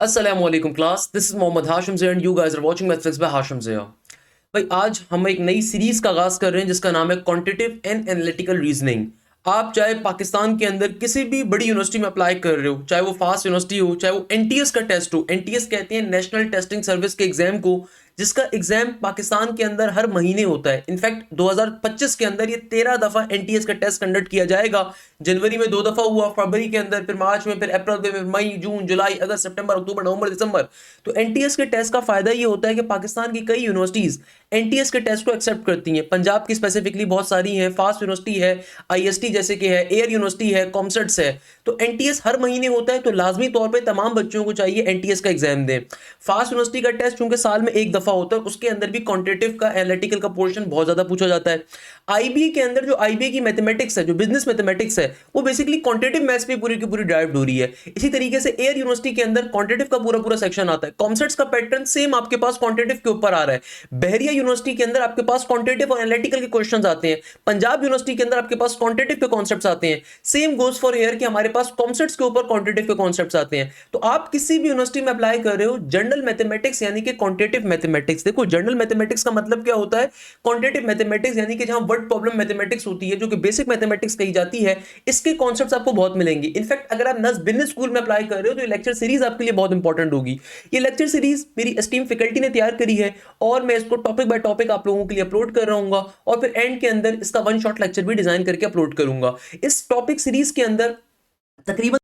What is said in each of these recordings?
Assalamualaikum class, this is Mohammad Hashim Zia and you guys are watching Mathfix by Hashim Zia। भाई आज हम एक नई series का आगाज कर रहे हैं जिसका नाम है क्वांटिटेटिव एंड एनालिटिकल रीजनिंग। आप चाहे पाकिस्तान के अंदर किसी भी बड़ी यूनिवर्सिटी में अप्लाई कर रहे हो, चाहे वो फास्ट यूनिवर्सिटी हो, चाहे वो एनटीएस का टेस्ट हो। एनटीएस कहते हैं नेशनल टेस्टिंग सर्विस के एग्जाम को, जिसका एग्जाम पाकिस्तान के अंदर हर महीने होता है। इनफैक्ट 2025 के अंदर ये 13 दफा एनटीएस का टेस्ट कंडक्ट किया जाएगा। जनवरी में 2 दफा हुआ, फरवरी के अंदर, फिर मार्च में, फिर अप्रैल में, फिर मई, जून, जुलाई, अगस्त, सितंबर, अक्टूबर, नवंबर, दिसंबर। तो एनटीएस के टेस्ट का फायदा ये होता है कि पाकिस्तान की कई यूनिवर्सिटीज एनटीएस के टेस्ट को एक्सेप्ट करती हैं। पंजाब की स्पेसिफिकली बहुत सारी हैं, फास्ट यूनिवर्सिटी है, आईएसटी जैसे कि है, एयर यूनिवर्सिटी है, कॉमसेट्स है। तो एनटीएस हर महीने होता है, तो लाजमी तौर पे तमाम बच्चों को चाहिए एनटीएस का एग्जाम दें। फास्ट यूनिवर्सिटी का टेस्ट चूंकि साल में एक दफा होता है, उसके अंदर भी क्वांटिटेटिव का, एनालिटिकल का पोर्शन बहुत ज्यादा पूछा जाता है। आईबीए के अंदर जो आईबीए की मैथमेटिक्स है, जो बिजनेस मैथमेटिक्स है, वो बेसिकली क्वांटिटेटिव मैथ्स पे पूरी की पूरी ड्राइव हो रही है। इसी तरीके से एयर यूनिवर्सिटी के अंदर क्वांटिटेटिव का पूरा पूरा सेक्शन आता है। कॉमसेट्स का पैटर्न सेम आपके पास क्वांटिटेटिव के ऊपर आ रहा है। बहरिया यूनिवर्सिटी के अंदर आपके पास क्वांटिटेटिव और एनालिटिकल के क्वेश्चंस आते हैं। पंजाब यूनिवर्सिटी के अंदर आपके पास क्वांटिटेटिव के कॉन्सेप्ट्स आते हैं। सेम गोज फॉर एयर कि हमारे पास कॉमसेट्स के ऊपर क्वांटिटेटिव के कॉन्सेप्ट्स आते हैं। तो आप किसी भी यूनिवर्सिटी में अप्लाई कर रहे हो, जनरल मैथमेटिक्स यानी कि क्वांटिटेटिव मैथमेटिक्स, देखो जनरल मैथमेटिक्स का मतलब क्या होता है, क्वांटिटेटिव मैथमेटिक्स यानी कि जहां वर्ड प्रॉब्लम मैथमेटिक्स होती है, जो कि बेसिक मैथमेटिक्स कही जाती है, इसके कॉन्सेप्ट्स आपको बहुत मिलेंगे। इनफैक्ट अगर आप नस बिजनेस स्कूल में अप्लाई कर रहे हो तो ये लेक्चर सीरीज आपके लिए बहुत इंपॉर्टेंट होगी। ये लेक्चर सीरीज मेरी एस्टीम फैकल्टी ने तैयार करी है और मैं इसको टॉपिक बाय टॉपिक आप लोगों के लिए अपलोड कर रहा हूँ, और फिर एंड के अंदर इसका वन शॉट लेक्चर भी डिजाइन करके अपलोड करूंगा। इस टॉपिक सीरीज के अंदर तकरीबन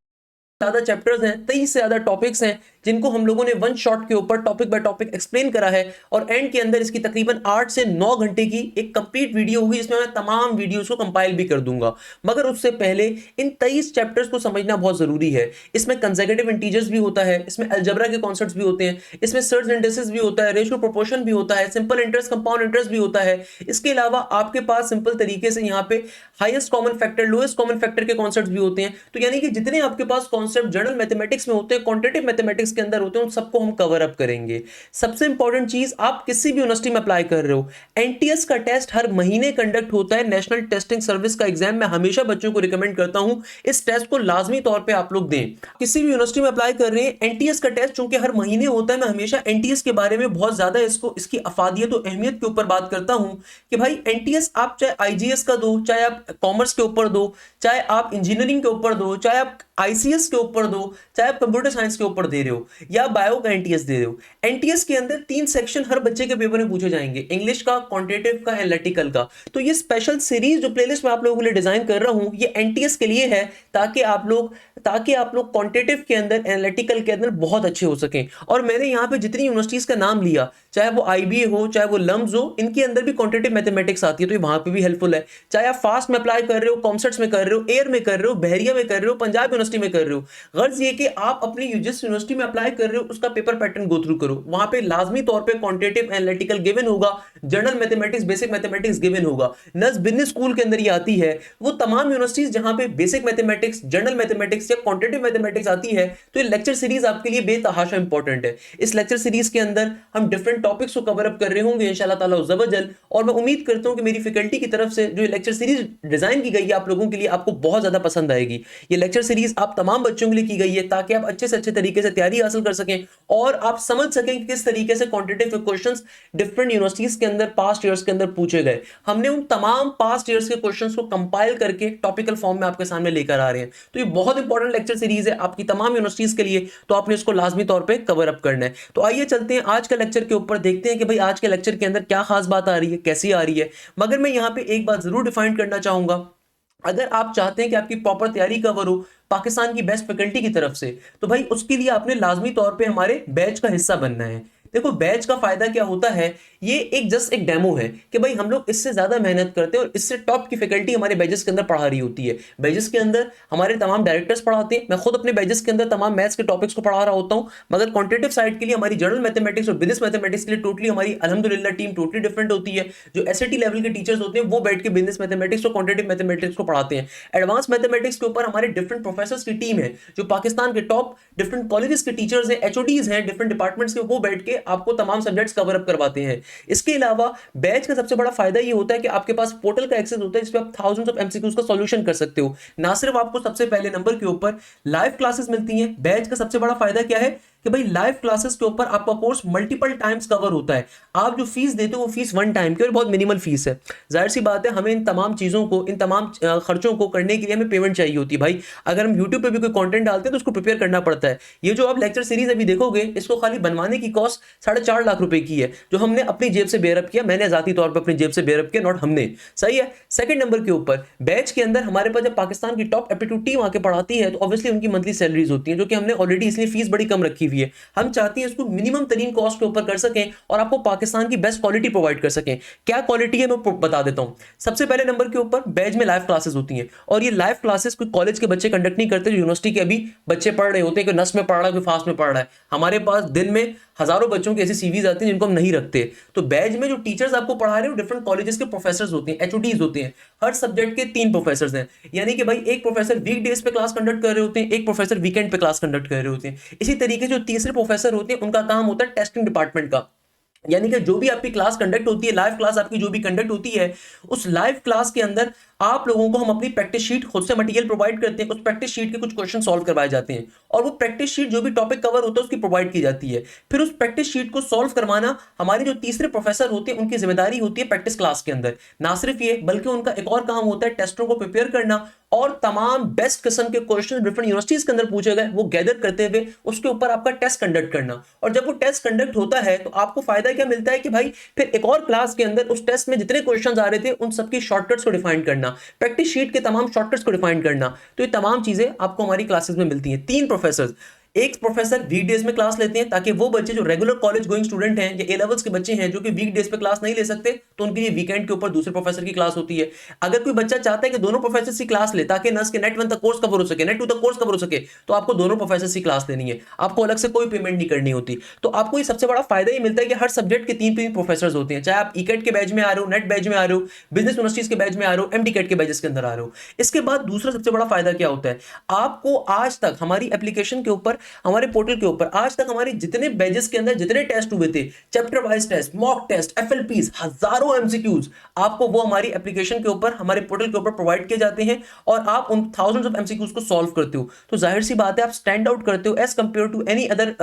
ज्यादा चैप्टर्स हैं, 23 से ज्यादा टॉपिक्स हैं, जिनको हम लोगों ने वन शॉट के ऊपर टॉपिक बाय टॉपिक एक्सप्लेन करा है। और एंड के अंदर इसकी तकरीबन 8 से 9 घंटे की एक कंप्लीट वीडियो होगी, जिसमें मैं तमाम वीडियोस को कंपाइल भी कर दूंगा। मगर उससे पहले इन 23 चैप्टर्स को समझना बहुत जरूरी है। इसमें कंसेक्यूटिव इंटीजर्स भी होता है, इसमें अलजेब्रा के कॉन्सेप्ट्स भी होते हैं, इसमें सर्च इंडेक्सेस भी होता है, रेशियो प्रोपोर्शन भी होता है, सिंपल इंटरेस्ट, कंपाउंड इंटरेस्ट भी होता है। इसके अलावा आपके पास सिंपल तरीके से यहाँ पे highest common factor, lowest common factor के कॉन्सेप्ट्स भी होते हैं। तो यानी कि जितने आपके पास कॉन्सेप्ट जनरल मैथमेटिक्स में होते हैं, क्वांटिटेटिव मैथमेटिक्स के अंदर होते हैं, उन सबको हम कवर अप करेंगे। सबसे इंपॉर्टेंट चीज, आप किसी भी यूनिवर्सिटी में अप्लाई कर रहे हो, एनटीएस का टेस्ट हर महीने कंडक्ट होता है। नेशनल टेस्टिंग सर्विस का एग्जाम मैं हमेशा बच्चों को रिकमेंड करता हूं, इस टेस्ट को लाजमी तौर पे आप लोग दें। किसी भी यूनिवर्सिटी में अप्लाई कर रहे हैं, एनटीएस का टेस्ट चूंकि हर महीने होता है, मैं हमेशा एनटीएस के बारे में बहुत ज्यादा इसकी अफादियत और अहमियत के ऊपर बात करता हूं कि भाई एनटीएस आप चाहे आईजीएस का दो, चाहे आप कॉमर्स के ऊपर दो, चाहे आप इंजीनियरिंग के ऊपर दो, चाहे आप आईसीएस के ऊपर दो, चाहे आप कंप्यूटर साइंस के ऊपर दे रहे हो, या बायो का एनटीएस दे रहे हो, एनटीएस के अंदर 3 सेक्शन हर बच्चे के पेपर में पूछे जाएंगे, इंग्लिश का, क्वांटिटेटिव का, एनालिटिकल का। तो ये स्पेशल सीरीज जो प्लेलिस्ट मैं आप लोगों के लिए डिजाइन कर रहा हूं, ये एनटीएस के लिए है, ताकि आप लोग क्वांटिटेटिव के अंदर, एनालिटिकल के अंदर बहुत अच्छे हो सकें। और मैंने यहाँ पे जितनी यूनिवर्सिटीज का नाम लिया, चाहे वो आईबीए हो, चाहे वो लम्स हो, इनके अंदर भी क्वांटिटेटिव मैथमेटिक्स आती है, तो ये वहां पे भी हेल्पफुल है। चाहे आप फास्ट में अप्लाई कर रहे हो, कॉमसेट्स में कर रहे हो, एयर में कर रहे हो, बहरिया में कर रहे हो, पंजाब यूनिवर्सिटी में कर रहे हो, गर्ज ये कि आप अपनी जिस यूनिवर्सिटी में अप्लाई कर रहे हो उसका पेपर पैटर्न गो थ्रू करो। वहां पे लाजमी तौर पे क्वांटिटेटिव, एनालिटिकल गिवन होगा, general mathematics, basic mathematics given होगा। नस बिजनेस स्कूल के अंदर ये आती है। वो तमाम यूनिवर्सिटीज जहां पे बेसिक मैथमेटिक्स, जनरल मैथमेटिक्स या क्वांटिटेटिव मैथमेटिक्स आती है, तो ये लेक्चर सीरीज आपके लिए बेतहाशा इंपॉर्टेंट है। इस लेक्चर सीरीज के अंदर हम डिफरेंट टॉपिक्स को कवर अप कर रहे होंगे इंशाल्लाह ताला अज़्ज़वजल। और मैं उम्मीद करता हूं कि मेरी फैकल्टी की तरफ से जो लेक्चर सीरीज डिजाइन की गई है आप लोगों के लिए, आपको बहुत ज्यादा पसंद आएगी। ये लेक्चर सीरीज आप तमाम बच्चों के लिए की गई है, ताकि आप अच्छे से अच्छे तरीके से तैयारी हासिल कर सकें और आप समझ सकें कि किस तरीके से क्वांटिटेटिव क्वेश्चंस डिफरेंट यूनिवर्सिटीज के अंदर पास्ट ईयर्स के अंदर पूछे गए। हमने उन तमाम पास्ट ईयर्स के क्वेश्चंस को कंपाइल करके टॉपिकल फॉर्म में आपके सामने लेकर आ रहे हैं। तो ये बहुत इंपॉर्टेंट लेक्चर सीरीज है आपकी तमाम यूनिवर्सिटीज के लिए, तो आपने इसको लाजमी तौर पर कवर अप करना है। तो आइए चलते हैं आज के लेक्चर के ऊपर, देखते हैं कि भाई आज के लेक्चर के अंदर क्या खास बात आ रही है, कैसी आ रही है। मगर मैं यहां पे एक बात जरूर डिफाइन करना चाहूंगा, अगर आप चाहते हैं कि आपकी प्रॉपर तैयारी कवर हो पाकिस्तान की बेस्ट फैकल्टी की तरफ से, तो भाई उसके लिए आपने लाजमी तौर पे हमारे बैच का हिस्सा बनना है। देखो बैच का फायदा क्या होता है, ये एक जस्ट एक डेमो है कि भाई हम लोग इससे ज्यादा मेहनत करते हैं और इससे टॉप की फैकल्टी हमारे बैचेस के अंदर पढ़ा रही होती है। बैचेस के अंदर हमारे तमाम डायरेक्टर्स पढ़ाते हैं, मैं खुद अपने बैचेस के अंदर तमाम मैथ्स के टॉपिक्स को पढ़ा रहा होता हूं। मगर क्वांटिटेटिव साइड के लिए हमारी जनरल मैथमेटिक्स और बिजनेस मैथमेटिक्स के लिए टोटली हमारी अल्हम्दुलिल्लाह टीम टोटली डिफरेंट होती है। जो एसएटी लेवल के टीचर्स होते हैं वो बैठ के बिजनेस मैथमेटिक्स और क्वांटिटेटिव मैथमेटिक्स को पढ़ाते हैं। एडवांस मैथमेटिक्स के ऊपर हमारे डिफरेंट प्रोफेसर्स की टीम है, जो पाकिस्तान के टॉप डिफरेंट कॉलेजेस के टीचर्स हैं, एचओडीज हैं डिफरेंट डिपार्टमेंट्स के, वो बैठ के आपको तमाम सब्जेक्ट्स कवर अप करवाते हैं। इसके अलावा बैच का सबसे बड़ा फायदा ये होता है कि आपके पास पोर्टल का एक्सेस होता है, जिसपे आप थाउजेंड्स ऑफ एमसीक्यूज का सॉल्यूशन कर सकते हो। ना सिर्फ आपको सबसे पहले नंबर के ऊपर लाइव क्लासेस मिलती हैं, बैच का सबसे बड़ा फायदा क्या है कि भाई लाइव क्लासेस के ऊपर आपका कोर्स मल्टीपल टाइम्स कवर होता है। आप जो फीस देते हो वो फीस वन टाइम की और बहुत मिनिमल फीस है। जाहिर सी बात है, हमें इन तमाम चीज़ों को, इन तमाम खर्चों को करने के लिए हमें पेमेंट चाहिए होती है भाई। अगर हम यूट्यूब पे भी कोई कंटेंट डालते हैं तो उसको प्रिपेयर करना पड़ता है। ये जो आप लेक्चर सीरीज अभी देखोगे, इसको खाली बनवाने की कॉस्ट 4.5 लाख रुपए की है, जो हमने अपनी जेब से बेयरअप किया। मैंने जाती तौर पर अपनी जेब से बेयरअप किया, नॉट हमने। सही है। सेकंड नंबर के ऊपर बैच के अंदर हमारे पास जब पाकिस्तान की टॉप एप्टीट्यूड टीम आके पढ़ाती है तो ऑब्वियसली उनकी मंथली सैलरीज होती हैं, जो कि हमने ऑलरेडी इसलिए फीस बड़ी कम रखी हुई है। हम चाहते हैं इसको मिनिमम तरीन कॉस्ट के ऊपर कर सकें और आपको पाकिस्तान की बेस्ट क्वालिटी प्रोवाइड कर सकें। क्या क्वालिटी है मैं बता देता हूं। सबसे पहले नंबर के ऊपर बैच में लाइव क्लासेस होती हैं, और ये लाइव क्लासेस कोई कॉलेज के बच्चे कंडक्ट नहीं करते, जो यूनिवर्सिटी के अभी बच्चे पढ़ रहे होते हैं, कोई नस में पढ़ रहा है, कोई फास्ट में पढ़ रहा है। हमारे पास दिन में हजारों बच्चों की ऐसी सीवीज आती हैं जिनको हम नहीं रखते। तो बैच में जो टीचर्स आपको पढ़ा रहे हो डिफरेंट कॉलेजेस के प्रोफेसर्स होते हैं, एचओडीज होते हैं। हर सब्जेक्ट के 3 प्रोफेसर्स हैं, यानी कि भाई एक प्रोफेसर वीक डेज पे क्लास कंडक्ट कर रहे होते हैं, एक प्रोफेसर वीकेंड पे क्लास कंडक्ट कर रहे होते हैं। इसी तरीके से जो तीसरे प्रोफेसर होते हैं उनका काम होता है टेस्टिंग डिपार्टमेंट का, यानी कि जो भी आपकी क्लास कंडक्ट होती है, लाइव क्लास आपकी जो भी कंडक्ट होती है, उस लाइव क्लास के अंदर आप लोगों को हम अपनी प्रैक्टिस शीट खुद से मटेरियल प्रोवाइड करते हैं। उस प्रैक्टिस शीट के कुछ क्वेश्चन सॉल्व करवाए जाते हैं और वो प्रैक्टिस शीट जो भी टॉपिक कवर होता है उसकी प्रोवाइड की जाती है। फिर उस प्रैक्टिस शीट को सॉल्व करवाना हमारे जो तीसरे प्रोफेसर होते हैं उनकी जिम्मेदारी होती है प्रैक्टिस क्लास के अंदर। ना सिर्फ ये, बल्कि उनका एक और काम होता है टेस्टों को प्रिपेयर करना और तमाम बेस्ट किस्म के क्वेश्चन डिफरेंट यूनिवर्सिटीज के अंदर पूछे गए वो गैदर करते हुए उसके ऊपर आपका टेस्ट कंडक्ट करना। और जब वो टेस्ट कंडक्ट होता है तो आपको फायदा क्या मिलता है कि भाई फिर एक और क्लास के अंदर उस टेस्ट में जितने क्वेश्चंस आ रहे थे उन सबकी शॉर्टकट्स को डिफाइन करना, प्रैक्टिस शीट के तमाम शॉर्टकट्स को डिफाइन करना। तो ये तमाम चीजें आपको हमारी क्लासेस में मिलती हैं। 3 प्रोफेसर, एक प्रोफेसर वीकडेज में क्लास लेते हैं ताकि वो बच्चे जो रेगुलर कॉलेज गोइंग स्टूडेंट हैं या ए लेवल्स के बच्चे हैं जो कि वीकडेज पे क्लास नहीं ले सकते, तो उनके लिए वीकेंड के ऊपर दूसरे प्रोफेसर की क्लास होती है। अगर कोई बच्चा चाहता है कि दोनों प्रोफेसर की क्लास ले ताकि नस के नेट 1 तक कोर्स कवर हो सके, नेट 2 तक कोर्स कवर हो सके, तो आपको दोनों प्रोफेसर की क्लास लेनी है, आपको अलग से कोई पेमेंट नहीं करनी होती। तो आपको ये सबसे बड़ा फायदा ये मिलता है कि हर सब्जेक्ट के 3 प्रोफेसर होते हैं, चाहे आप ईकेट के बैच में आ रहे हो, नेट बैच में आ रहे हो, बिजनेस यूनिवर्सिटीज के बैच में आ रहे हो, एमटीकेट के बैचेस के अंदर आ रहे हो। इसके बाद दूसरा सबसे बड़ा फायदा क्या होता है, आपको आज तक हमारी एप्लीकेशन के ऊपर, हमारे पोर्टल के ऊपर आज तक हमारे जितने बैचेस के अंदर जितने टेस्ट हुए थे, chapter wise test, mock test, FLPs, हजारों एमसीक्यूज, आपको वो हमारी एप्लीकेशन के ऊपर, हमारे पोर्टल के ऊपर प्रोवाइड किए जाते हैं और आप उन थाउजेंड्स ऑफ एमसीक्यूज को सॉल्व करते हो। तो जाहिर सी बात है आप स्टैंड आउट करते हो as compared to any other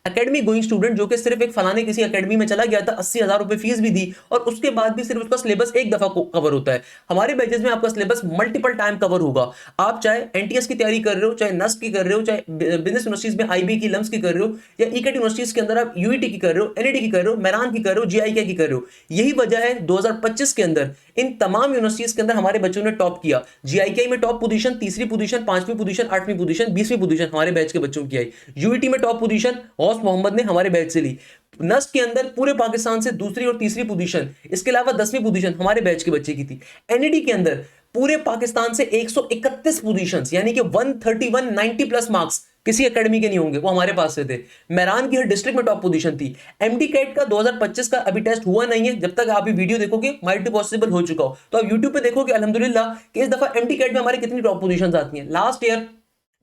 academy going student जो कि सिर्फ एक फलाने किसी एकेडमी में चला गया था, 80,000 रुपए फीस भी दी और उसके बाद भी सिर्फ उसका सिलेबस एक दफा कवर होता है। हमारे बैचेस में आपका सिलेबस मल्टीपल टाइम कवर होगा। आप चाहे एनटीएस की तैयारी कर रहे हो, चाहे नस्ट की कर रहे हो, चाहे बिजनेस यूनिवर्सिटीज में आईबी की, लम्स की कर रहे हो, या ईकेट यूनिवर्सिटीज के अंदर आप यूईटी की कर रहे हो, एनईटी की कर रहे हो, मेरान की कर रहे हो, जीआईके की कर रहे हो। यही वजह है 2025 के अंदर इन तमाम यूनिवर्सिटीज के अंदर हमारे बच्चों ने टॉप किया। जीआईके में टॉप पोजीशन, तीसरी पोजीशन, 5वीं पोजीशन, 8वीं पोजीशन, 20वीं पोजीशन हमारे बैच के बच्चों की आई। यूईटी में टॉप पोजीशन गौस मोहम्मद ने हमारे बैच से ली। नस्ट के अंदर पूरे पाकिस्तान से दूसरी और तीसरी पोजीशन, इसके अलावा 10वीं पोजीशन हमारे बैच के बच्चे की थी। एनईडी के अंदर पूरे पाकिस्तान से 131 पोजीशंस, यानी कि 131 90 प्लस मार्क्स किसी एकेडमी के नहीं होंगे, वो हमारे पास से थे। मेरान की हर डिस्ट्रिक्ट में टॉप पोजीशन थी। एमडी कैट का 2025 का अभी टेस्ट हुआ नहीं है, जब तक आप ये वीडियो देखोगे माइट बी पॉसिबल हो चुका हो, तो आप यूट्यूब पे देखोगे अल्हम्दुलिल्लाह कि इस दफा एमडी कैट में हमारे कितनी टॉप पोजीशंस आती हैं। Last year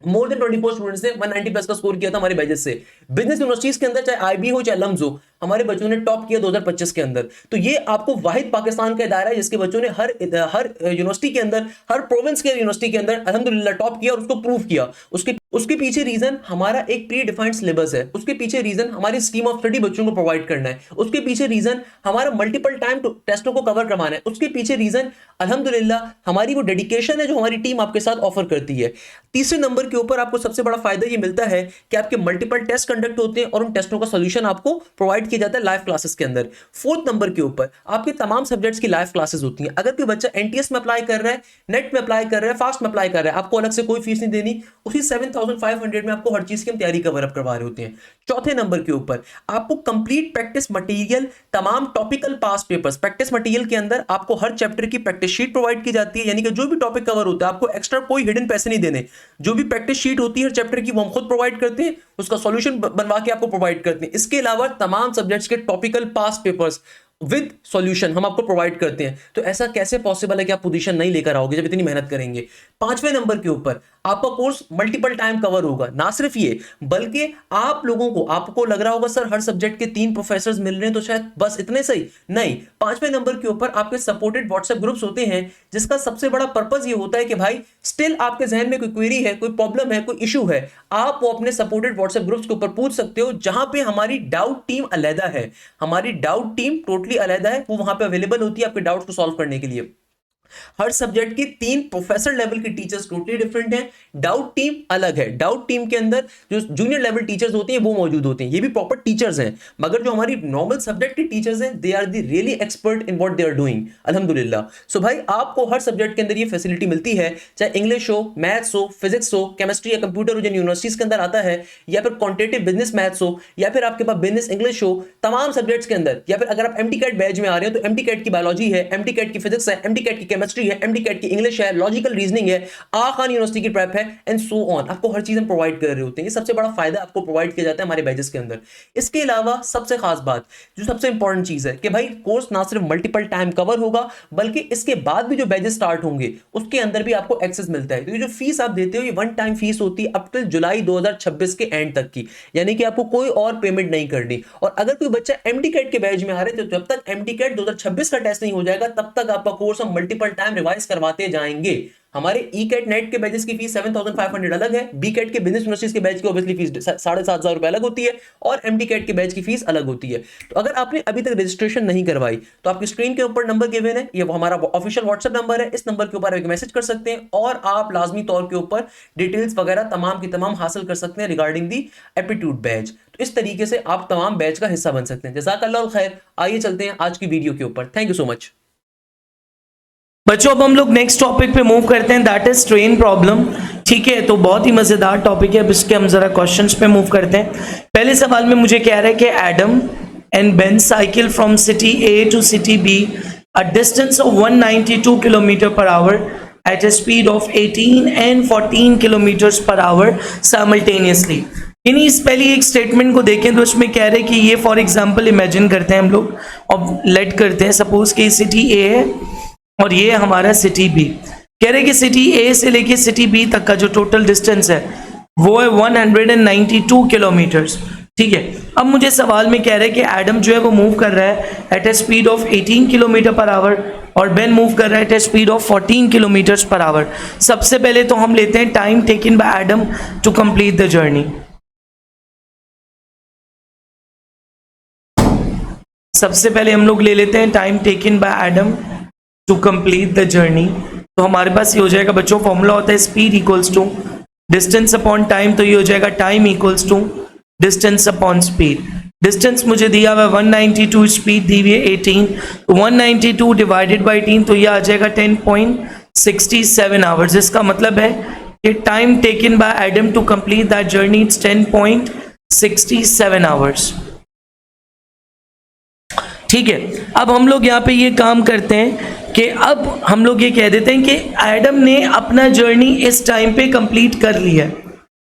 more than 24 students ने 190 प्लस का स्कोर किया था हमारे बैचेस से। बिजनेस यूनिवर्सिटीज के अंदर चाहे आईबी हो चाहे लम्स हो, हमारे बच्चों ने टॉप किया 2025 के अंदर। तो ये आपको वाहिद पाकिस्तान का दायरा है जिसके बच्चों ने हर यूनिवर्सिटी के अंदर, हर प्रोविंस के यूनिवर्सिटी के अंदर अल्हम्दुलिल्लाह टॉप किया और उसको प्रूव किया। उसके पीछे रीजन हमारा एक प्री डिफाइंड सिलेबस है, उसके पीछे रीजन हमारी स्कीम ऑफ स्टडी बच्चों को प्रोवाइड करना है, उसके पीछे रीजन हमारा मल्टीपल टाइम टेस्टों को कवर करवाना है, उसके पीछे रीजन अल्हम्दुलिल्लाह हमारी वो डेडिकेशन है जो हमारी टीम आपके साथ ऑफर करती है। तीसरे नंबर के ऊपर आपको सबसे बड़ा फायदा ये मिलता है कि आपके मल्टीपल टेस्ट कंडक्ट होते हैं और उन टेस्टों का सोल्यूशन आपको प्रोवाइड किया जाता है लाइव क्लासेस के अंदर। फोर्थ नंबर के ऊपर आपके तमाम सब्जेक्ट्स की लाइव क्लासेस होती हैं। अगर कोई बच्चा एनटीएस में अप्लाई कर रहा है, नेट में अप्लाई कर रहा है, फास्ट में अप्लाई कर रहा है, आपको अलग से कोई फीस नहीं देनी, उसी 7,500 में आपको हर चीज की हम तैयारी कवर अप करवा रहे होते हैं। चौथे नंबर के ऊपर आपको कंप्लीट प्रैक्टिस मटेरियल, तमाम topical past papers, practice material के अंदर आपको हर चैप्टर की प्रैक्टिस शीट प्रोवाइड की जाती है, यानी कि जो भी टॉपिक कवर होता है आपको एक्स्ट्रा कोई हिडन पैसे नहीं देने। जो भी प्रैक्टिस शीट होती है हर चैप्टर की वो हम खुद प्रोवाइड करते हैं, उसका सॉल्यूशन बनवा के आपको प्रोवाइड करते हैं। इसके अलावा तमाम सब्जेक्ट्स के topical past papers with solution हम आपको प्रोवाइड करते हैं। तो ऐसा कैसे पॉसिबल है कि आप पोजीशन नहीं लेकर आओगे जब इतनी मेहनत करेंगे। पांचवें नंबर के ऊपर आपका कोर्स मल्टीपल टाइम कवर होगा। ना सिर्फ ये, बल्कि आप लोगों को, आपको लग रहा होगा सर हर सब्जेक्ट के 3 प्रोफेसर्स मिल रहे हैं तो शायद बस इतने सही नहीं, 5वें नंबर के ऊपर आपके सपोर्टेड व्हाट्सएप ग्रुप्स होते हैं, जिसका सबसे बड़ा पर्पस ये होता है कि भाई स्टिल आपके जहन में कोई क्वेरी है, कोई प्रॉब्लम है, कोई इशू है, आप वो अपने सपोर्टेड व्हाट्सएप ग्रुप्स के ऊपर पूछ सकते हो, जहां पे हमारी डाउट टीम अलहदा है। हमारी डाउट टीम टोटली अलहदा है, वो वहां पे अवेलेबल होती है आपके डाउट्स को सॉल्व करने के लिए। हर सब्जेक्ट के 3 प्रोफेसर लेवल के टीचर्स टोटली डिफरेंट हैं, डाउट टीम अलग है। डाउट टीम के अंदर जो जूनियर लेवल टीचर्स होते हैं वो मौजूद होते हैं, ये भी प्रॉपर टीचर्स हैं, मगर जो हमारी नॉर्मल सब्जेक्ट के टीचर्स हैं they are the really expert in what they are doing, अल्हम्दुलिल्लाह। सो भाई आपको हर सब्जेक्ट के अंदर ये फैसिलिटी मिलती है, चाहे इंग्लिश हो, मैथ्स हो, फिजिक्स हो, केमिस्ट्री या कंप्यूटर हो, जो यूनिवर्सिटीज के अंदर आता है, या फिर क्वांटिटेटिव बिजनेस मैथ्स हो, या फिर आपके पास बिजनेस इंग्लिश हो, तमाम सब्जेक्ट्स के अंदर, या फिर अगर आप एमटी कैट बैच में आ रहे हो तो एमटी कैट की बायोलॉजी है, एमटी कैट की फिजिक्स है, एमटी कैट की केमिस्ट्री है, एमटी कैट की इंग्लिश है, लॉजिकल रीजनिंग है, खान यूनिवर्सिटी की प्रेप है, एंड सो ऑन। आपको हर चीज हम प्रोवाइड कर रहे होते हैं, ये सबसे बड़ा फायदा आपको प्रोवाइड किया जाता है हमारे बैचेस के अंदर। इसके अलावा सबसे खास बात, जो सबसे इंपॉर्टेंट चीज है कि भाई कोर्स ना सिर्फ मल्टीपल टाइम कवर होगा, बल्कि इसके बाद भी जो बैचेस स्टार्ट होंगे उसके अंदर भी आपको एक्सेस मिलता है। तो ये जो फीस आप देते हो ये वन टाइम फीस होती है अप टिल जुलाई 2026 के एंड तक की, यानी कि आपको कोई और पेमेंट नहीं करनी। और अगर कोई बच्चा एमटी कैट के बैच में आ रहे थे, तो जब तक एमटी कैट 2026 का टेस्ट नहीं हो जाएगा तब तक आपका कोर्स हम मल्टीपल टाइम रिवाइज करवाते जाएंगे। हमारे ई कैट नेट के बैचेस की फीस 7,500 अलग है, बी कैट के बिजनेस यूनिवर्सिटीज के बैच की ऑब्वियसली फीस 7,500 रुपए अलग होती है, और एमडी कैट के बैच की फीस अलग होती है। तो अगर आपने अभी तक रजिस्ट्रेशन नहीं करवाई तो आपकी स्क्रीन के ऊपर नंबर गिवन है, ये हमारा ऑफिशियल व्हाट्सएप नंबर है, इस नंबर के ऊपर एक मैसेज कर सकते हैं और आप लाजमी तौर के ऊपर डिटेल्स वगैरह तमाम की तमाम हासिल कर सकते हैं रिगार्डिंग दी एप्टीट्यूड बैच। तो इस तरीके से आप तमाम बैच का हिस्सा बन सकते हैं। जज़ाकल्लाह खैर। आइए चलते हैं आज की वीडियो के ऊपर। थैंक यू सो मच बच्चों। अब हम लोग नेक्स्ट टॉपिक पे मूव करते हैं, दैट इज ट्रेन प्रॉब्लम। ठीक है, तो बहुत ही मजेदार टॉपिक है। अब इसके हम जरा क्वेश्चंस पे मूव करते हैं। पहले सवाल में मुझे कह रहा है कि Adam and Ben cycle from city A to city B a distance of 192 kilometre per hour at a speed of 18 and 14 kilometre per hour simultaneously. यानी इस पहली एक स्टेटमेंट को देखें तो इसमें कह रहे हैं कि ये फॉर एग्जांपल इमेजिन करते हैं हम लोग और लेट करते हैं, सपोज कि सिटी ए है और ये हमारा सिटी बी। कह रहे कि सिटी ए से लेके सिटी बी तक का जो टोटल डिस्टेंस है वो है 192 किलोमीटर्स। ठीक है, अब मुझे सवाल में कह रहे हैं कि एडम जो है वो मूव कर रहा है at a speed of 18 kilometre per hour और बेन मूव कर रहा है at a speed of 14 kilometres per hour. सबसे पहले तो हम लेते हैं time taken by Adam to complete the journey. सबसे पहले हम लोग ले लेते हैं time taken by Adam to complete the journey. तो हमारे पास ये हो जाएगा बच्चों, फॉर्मूला होता है speed equals to distance upon time. तो ये हो जाएगा time equals to distance upon speed. Distance मुझे दिया हुआ 192, स्पीड दी हुई है 18, तो 192 डिवाइडेड बाई 18 तो ये आ जाएगा 10.67 आवर्स। इसका मतलब है कि time taken by Adam to complete that journey it's 10.67 hours. ठीक है, अब हम लोग यहाँ पे ये काम करते हैं कि अब हम लोग ये कह देते हैं कि एडम ने अपना जर्नी इस टाइम पे कंप्लीट कर लिया है।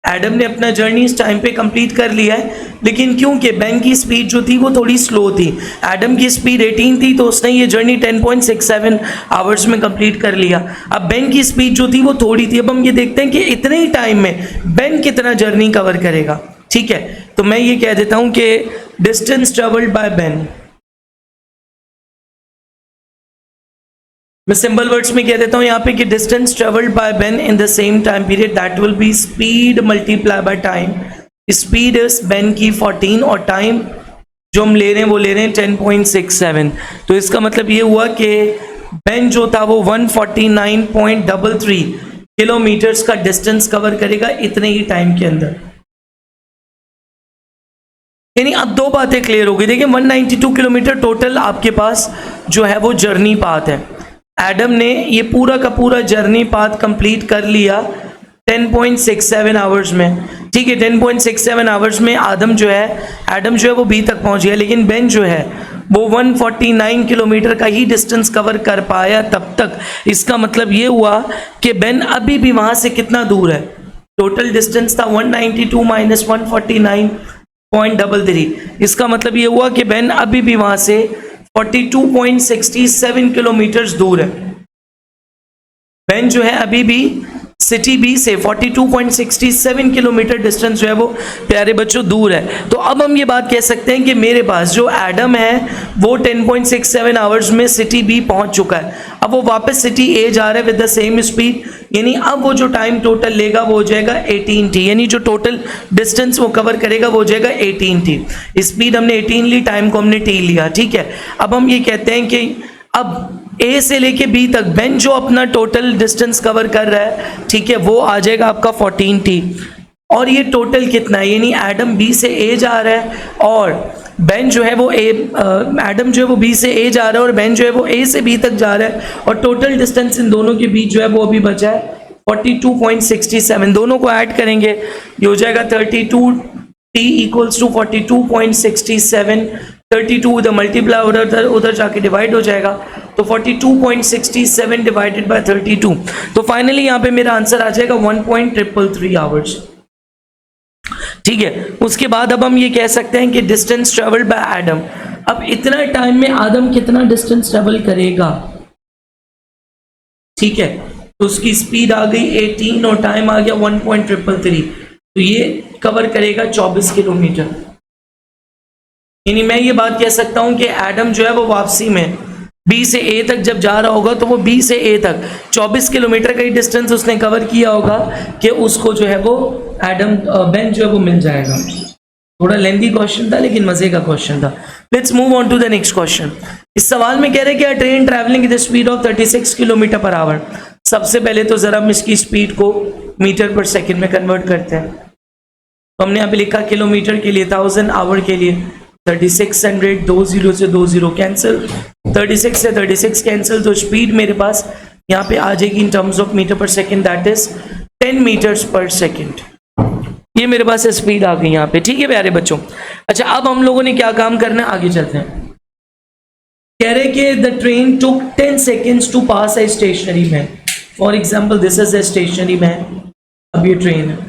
एडम ने अपना जर्नी इस टाइम पे कंप्लीट कर लिया है, लेकिन क्योंकि बेन की स्पीड जो थी वो थोड़ी स्लो थी, एडम की स्पीड 18 थी, तो उसने ये जर्नी 10.67 आवर्स में कंप्लीट कर लिया। अब बेन की स्पीड जो थी वो थोड़ी थी। अब हम ये देखते हैं कि इतने ही टाइम में बेन कितना जर्नी कवर करेगा। ठीक है, तो मैं ये कह देता हूँ कि डिस्टेंस ट्रेवल्ड बाय बेन, मैं सिंपल वर्ड्स में कह देता हूं यहाँ पे कि distance travelled by Ben in the same time period that will be speed multiply by time. Speed is Ben की 14 और टाइम जो हम ले रहे हैं वो ले रहे हैं 10.67। तो इसका मतलब ये हुआ कि बेन जो था वो 149.33 किलोमीटर्स का डिस्टेंस कवर करेगा इतने ही टाइम के अंदर। यानी अब दो बातें क्लियर हो गई। देखिए 192 किलोमीटर टोटल आपके पास जो है वो जर्नी पाथ है। एडम ने ये पूरा का पूरा जर्नी पाथ कंप्लीट कर लिया 10.67 आवर्स में। ठीक है, 10.67 आवर्स में एडम जो है वो बी तक पहुंच गया, लेकिन बेन जो है वो 149 किलोमीटर का ही डिस्टेंस कवर कर पाया तब तक। इसका मतलब ये हुआ कि बेन अभी भी वहां से कितना दूर है, टोटल डिस्टेंस था 192 माइनस 149.33। इसका मतलब ये हुआ कि बेन अभी भी वहां से 42.67 किलोमीटर दूर है। बेन जो है अभी भी सिटी बी से 42.67 किलोमीटर डिस्टेंस जो है वो प्यारे बच्चों दूर है। तो अब हम ये बात कह सकते हैं कि मेरे पास जो एडम है वो 10.67 आवर्स में सिटी बी पहुंच चुका है। अब वो वापस सिटी ए जा रहा है विद द सेम स्पीड, यानी अब वो जो टाइम टोटल लेगा वो हो जाएगा 18t, यानी जो टोटल डिस्टेंस वो कवर करेगा वो हो जाएगा 18t। स्पीड हमने 18 ली, टाइम को हमने t लिया, ठीक है। अब हम ये कहते हैं कि अब ए से लेके बी तक बेन जो अपना टोटल डिस्टेंस कवर कर रहा है, ठीक है, वो आ जाएगा आपका 14t। और ये टोटल कितना है, यानी एडम बी से ए जा रहा है और बेन जो है वो एडम जो है वो बी से ए जा रहा है और बेन जो है वो ए से बी तक जा रहा है, और टोटल डिस्टेंस इन दोनों के बीच जो है वो अभी बचा है 42.67। दोनों को ऐड करेंगे ये हो जाएगा 32t इक्वल्स टू 42.67। 32 उधर मल्टीप्लाई उधर जाके डिवाइड हो जाएगा, तो 42.67 डिवाइडेड बाय 32। तो फाइनली यहाँ पे मेरा आंसर आ जाएगा 1.333 आवर्स, ठीक है। उसके बाद अब हम ये कह सकते हैं कि डिस्टेंस ट्रेवल्ड बाय एडम। अब इतना टाइम में आदम कितना डिस्टेंस ट्रेवल करेगा, ठीक है। तो उसकी स्पीड आ गई 18 और टाइम आ गया 1.333, तो ये कवर करेगा 24 किलोमीटर। यानी मैं ये बात कह सकता हूं कि एडम जो है वो वापसी में बी से ए तक जब जा रहा होगा तो वो बी से ए तक 24 किलोमीटर का ही डिस्टेंस उसने कवर किया होगा कि उसको जो है वो एडम बेन जो है वो मिल जाएगा। थोड़ा लेंथी क्वेश्चन था लेकिन मजे का क्वेश्चन था। Let's move on to the next question. इस सवाल में कह रहे हैं कि a train travelling with the speed of 36 kilometre per hour. सबसे पहले तो जरा हम इसकी स्पीड को मीटर पर सेकंड में कन्वर्ट करते हैं। तो हमने यहाँ पे लिखा किलोमीटर के लिए 1000, आवर के लिए 3600, 2 0 से 2 0 कैंसिल, 36 से 36 कैंसिल, तो स्पीड मेरे पास यहाँ पे आ जाएगी इन टर्म्स ऑफ मीटर पर सेकंड, दैट इज 10 मीटर्स पर सेकंड। ये मेरे पास स्पीड आ गई यहाँ पे, ठीक है प्यारे बच्चों। अच्छा, अब हम लोगों ने क्या काम करना है, आगे चलते हैं। कह रहे कि the train took 10 seconds to pass a stationary man. For example this is a stationary man. अब ये ट्रेन है,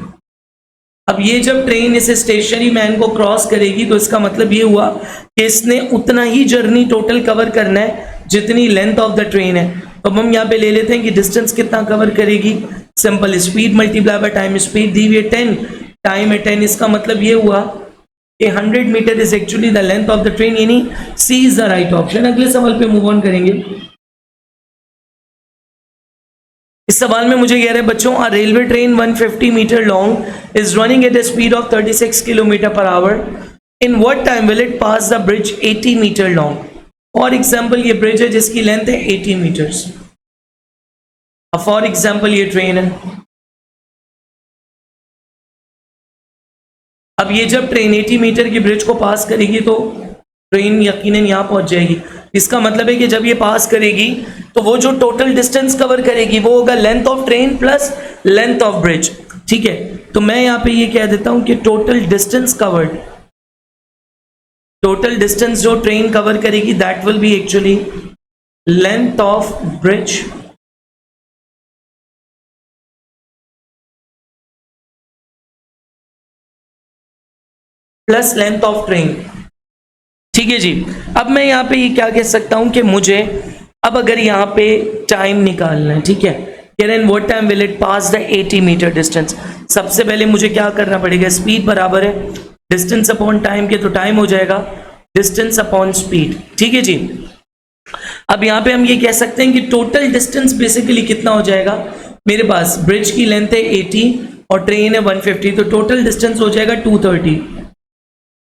अब ये जब ट्रेन इस स्टेशनरी मैन को क्रॉस करेगी तो इसका मतलब ये हुआ कि इसने उतना ही जर्नी टोटल कवर करना है जितनी लेंथ ऑफ द ट्रेन है। तो हम यहाँ पे ले लेते हैं कि डिस्टेंस कितना कवर करेगी, simple speed multiply by time. Speed दी हुई है 10, टाइम है 10, इसका मतलब ये हुआ कि 100 metre is actually the length of the train, यानी C is the right option. अगले सवाल पे मूव ऑन करेंगे। इस सवाल में मुझे कह रहे हैं बच्चों, a railway train 150 metre long is running at a speed of 36 kilometre per hour. In what time will it pass the bridge 80 metre long. For example ये ब्रिज है जिसकी लेंथ है 80 मीटर्स। अब फॉर एग्जाम्पल ये train है, अब ये जब ट्रेन 80 मीटर की ब्रिज को पास करेगी तो ट्रेन यकीनन यहाँ पहुंच जाएगी। इसका मतलब है कि जब ये पास करेगी तो वो जो टोटल डिस्टेंस कवर करेगी वो होगा length of train plus length of bridge, ठीक है। तो मैं यहाँ पे ये कह देता हूं कि total distance covered, total distance जो ट्रेन कवर करेगी that will be actually length of bridge plus length of train, ठीक है जी। अब मैं यहाँ पे ये क्या कह सकता हूं कि मुझे अब अगर यहाँ पे टाइम निकालना है, ठीक है, in what time will it pass the 80 metre distance. सबसे पहले मुझे क्या करना पड़ेगा, स्पीड बराबर है डिस्टेंस अपॉन टाइम के, तो टाइम हो जाएगा डिस्टेंस अपॉन स्पीड, ठीक है जी। अब यहाँ पे हम ये कह सकते हैं कि टोटल डिस्टेंस बेसिकली कितना हो जाएगा, मेरे पास ब्रिज की लेंथ है 80 और ट्रेन है 150, तो टोटल डिस्टेंस हो जाएगा 230।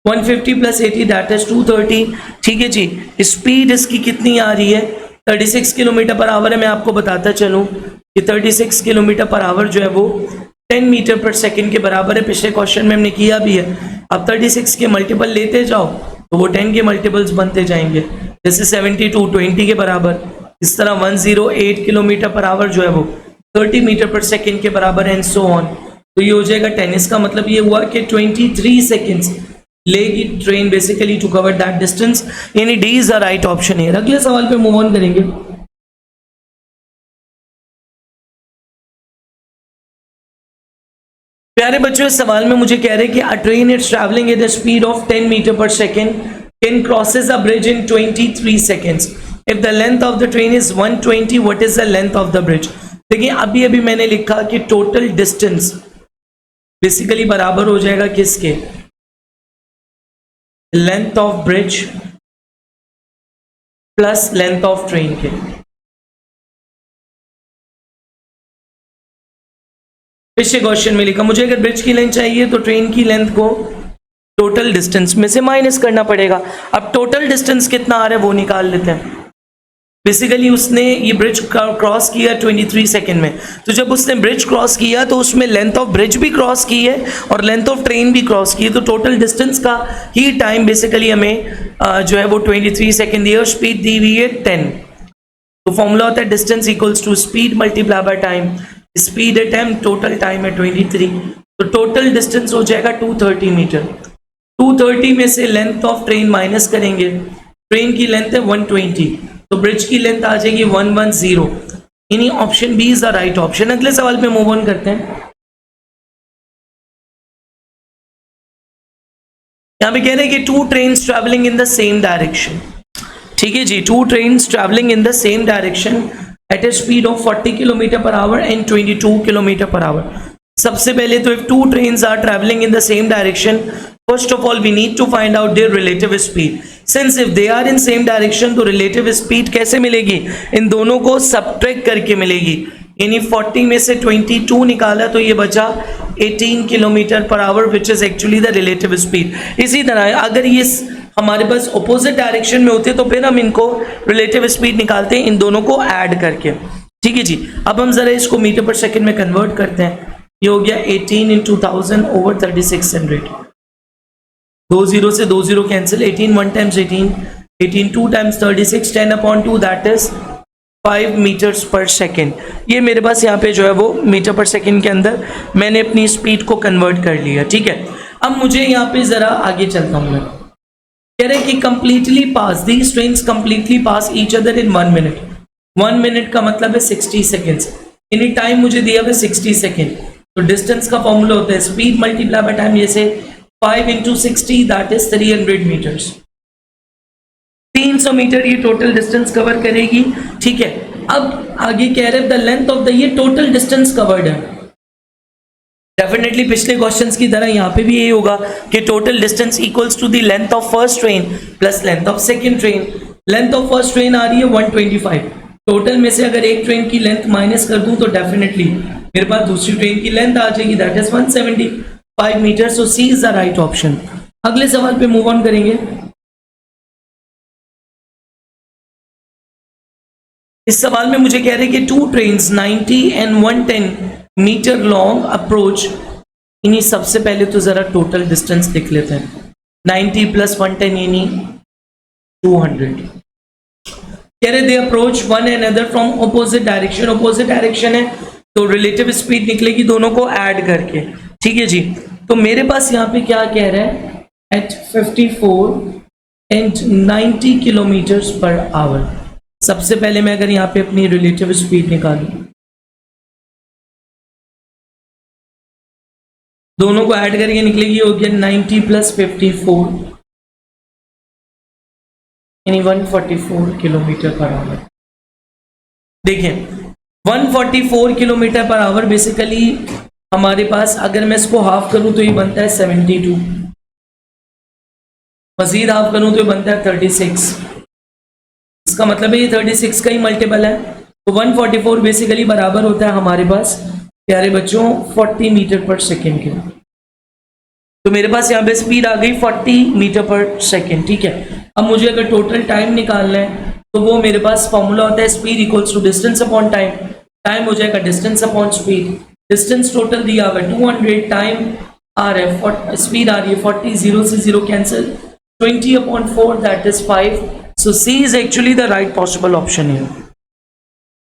150 प्लस 80 दैट इज 230, ठीक है जी। स्पीड इसकी कितनी आ रही है, 36 किलोमीटर पर आवर है। मैं आपको बताता चलूं कि 36 किलोमीटर पर आवर जो है वो 10 मीटर पर सेकंड के बराबर है। पिछले क्वेश्चन में हमने किया भी है। अब 36 के मल्टीपल लेते जाओ तो वो 10 के मल्टीपल्स बनते जाएंगे, जैसे 72 20 के बराबर। इस तरह 108 किलोमीटर पर आवर जो है वो 30 मीटर पर सेकंड के बराबर है, एंड सो ऑन। तो ये हो जाएगा 10। इसका मतलब ये हुआ कि 23 सेकेंड्स लेगी train basically to cover that distance, यानी D is the right option है। अगले सवाल पे मूव ऑन करेंगे। प्यारे बच्चों, इस सवाल में मुझे कह रहे हैं कि a train is travelling at the speed of 10 metre per second can crosses a bridge in 23 seconds. If the length of the train is 120, what is the length of the bridge. देखिए अभी अभी मैंने लिखा कि total distance basically बराबर हो जाएगा किसके, length of bridge plus length of train के। पिछले क्वेश्चन में लिखा मुझे अगर ब्रिज की लेंथ चाहिए तो ट्रेन की लेंथ को टोटल डिस्टेंस में से माइनस करना पड़ेगा। अब टोटल डिस्टेंस कितना आ रहा है वो निकाल लेते हैं। बेसिकली उसने ये ब्रिज क्रॉस किया 23 सेकंड में, तो जब उसने ब्रिज क्रॉस किया तो उसमें लेंथ ऑफ ब्रिज भी क्रॉस की है और लेंथ ऑफ ट्रेन भी क्रॉस की है, तो टोटल डिस्टेंस का ही टाइम बेसिकली हमें जो है वो 23 सेकंड दी है और स्पीड दी हुई है 10। तो फॉर्मूला होता है distance equals to speed multiply by time. Speed है 10, टोटल टाइम है 23, तो टोटल डिस्टेंस हो जाएगा 230 मीटर। 230 में से लेंथ ऑफ ट्रेन माइनस करेंगे, ट्रेन की लेंथ है 120, तो ब्रिज की लेंथ आ जाएगी 110। यानी option B is the right option. अगले सवाल पे मूव ऑन करते हैं। यहां पे कह रहे हैं कि two trains travelling in the same direction. ठीक है जी, two trains travelling in the same direction at a speed of 40 kilometre per hour and 22 kilometre per hour. सबसे पहले तो if two trains are travelling in the same direction, first of all we need to find out their relative speed. Since if they are in same direction तो relative speed कैसे मिलेगी, इन दोनों को subtract करके मिलेगी। यानी 40 में से 22 निकाला तो ये बचा 18 kilometre per our which is actually the relative speed. इसी तरह अगर ये हमारे पास ऑपोजिट डायरेक्शन में होते तो फिर हम इनको रिलेटिव स्पीड निकालते हैं इन दोनों को ऐड करके। ठीक है जी, अब हम जरा इसको मीटर पर सेकेंड में कन्वर्ट करते हैं। ये हो गया 18 इन 2000 ओवर 3600। 2 0 से 2 0 cancel, 18 1 times 18, 18 2 times 36, 10/2 that is 5 metres per second. ये मेरे पास यहाँ पे जो है वो मीटर पर सेकेंड के अंदर मैंने अपनी स्पीड को कन्वर्ट कर लिया। ठीक है, अब मुझे यहाँ पे जरा आगे चलता हूँ मैं। कह रहे हैं कि completely pass these trains completely pass each other in 1 minute. 1 minute का मतलब है 60 सेकेंड्स। यानी टाइम मुझे दिया हुआ 60 सेकेंड, तो डिस्टेंस का फॉर्मूला होता है स्पीड मल्टीप्लाई बाय टाइम, जैसे 5 into 60 that is 300 meters। 300 metre ये टोटल डिस्टेंस कवर करेगी। ठीक है, अब आगे कह रहे हैं द लेंथ ऑफ द ये टोटल डिस्टेंस कवर्ड है। डेफिनेटली पिछले क्वेश्चंस की तरह यहाँ पे भी यही होगा कि total distance equals to the length of first train plus length of second train. Length of first train आ रही है 125, टोटल में से अगर एक ट्रेन की लेंथ माइनस कर दूं तो डेफिनेटली मेरे पास दूसरी ट्रेन की लेंथ आ जाएगी that is 175 metre. So C is the right option. अगले सवाल पे मूव ऑन करेंगे। इस सवाल में मुझे कह रहे हैं कि two trains 90 and 110 metre long approach. इन्हीं सबसे पहले तो जरा टोटल डिस्टेंस लिख लेते हैं। 90 प्लस 110 यानी 200। कह रहे they approach one and other from opposite direction. Opposite direction है तो रिलेटिव स्पीड निकलेगी दोनों को ऐड करके। ठीक है जी, तो मेरे पास यहाँ पे क्या कह रहा है at 54 and 90 kilometre per hour. सबसे पहले मैं अगर यहाँ पे अपनी रिलेटिव स्पीड निकालूं, दोनों को ऐड करके निकलेगी हो गया 90 प्लस 54 यानी 144 किलोमीटर पर आवर। देखें 144 किलोमीटर पर आवर बेसिकली हमारे पास अगर मैं इसको हाफ करूं तो ये बनता है 72, मजीद हाफ करूं तो ये बनता है 36। इसका मतलब है ये 36 का ही मल्टीपल है। तो 144 बेसिकली बराबर होता है हमारे पास प्यारे बच्चों 40 मीटर पर सेकेंड के। तो मेरे पास यहाँ पे स्पीड आ गई 40 मीटर पर सेकेंड। ठीक है, अब मुझे अगर टोटल टाइम निकालना है तो वो मेरे पास फॉर्मूला होता है speed equals to distance upon time. Time हो जाएगा distance upon speed. Distance total दिया हुआ है 200, टाइम आ रहा है स्पीड आ रही है 40, 0 से 0 cancel, 20/4 that is 5। So C is actually the right possible option है।